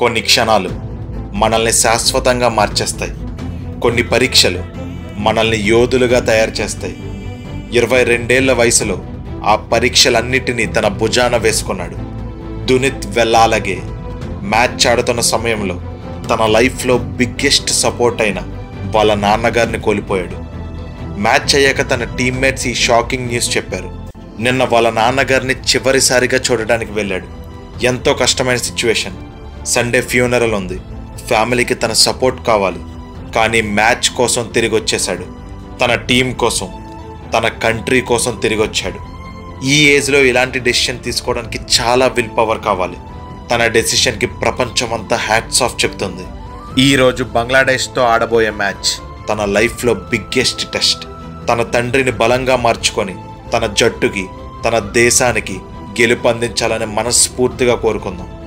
కొన్ని క్షణాలు మనల్ని శాశ్వతంగా మార్చేస్తాయి. కొన్ని పరీక్షలు మనల్ని యోధులుగా తయారు చేస్తాయి. 22 వయసులో ఆ పరీక్షలన్నిటినీ తన భుజాన వేసుకున్నాడు. దునిత్ వెల్లాలగే మ్యాచ్ ఆడుతున్న సమయంలో తన లైఫ్లో బిగ్గెస్ట్ సపోర్ట్ అయిన వాళ్ళ నాన్నగారిని కోల్పోయాడు. మ్యాచ్ అయ్యాక తన టీమ్మేట్స్ ఈ షాకింగ్ న్యూస్ చెప్పారు. నిన్న వాళ్ళ నాన్నగారిని చివరిసారిగా చూడడానికి వెళ్ళాడు. ఎంతో కష్టమైన సిచ్యువేషన్. సండే ఫ్యూనరల్ ఉంది. ఫ్యామిలీకి తన సపోర్ట్ కావాలి. కానీ మ్యాచ్ కోసం తిరిగి వచ్చేశాడు. తన టీం కోసం, తన కంట్రీ కోసం తిరిగి వచ్చాడు. ఈ ఏజ్లో ఇలాంటి డెసిషన్ తీసుకోవడానికి చాలా విల్ పవర్ కావాలి. తన డెసిషన్కి ప్రపంచమంతా హ్యాట్స్ ఆఫ్ చెప్తుంది. ఈరోజు బంగ్లాదేశ్తో ఆడబోయే మ్యాచ్ తన లైఫ్లో బిగ్గెస్ట్ టెస్ట్. తన తండ్రిని బలంగా మార్చుకొని తన జట్టుకి, తన దేశానికి గెలుపు అందించాలని మనస్ఫూర్తిగా కోరుకుందాం.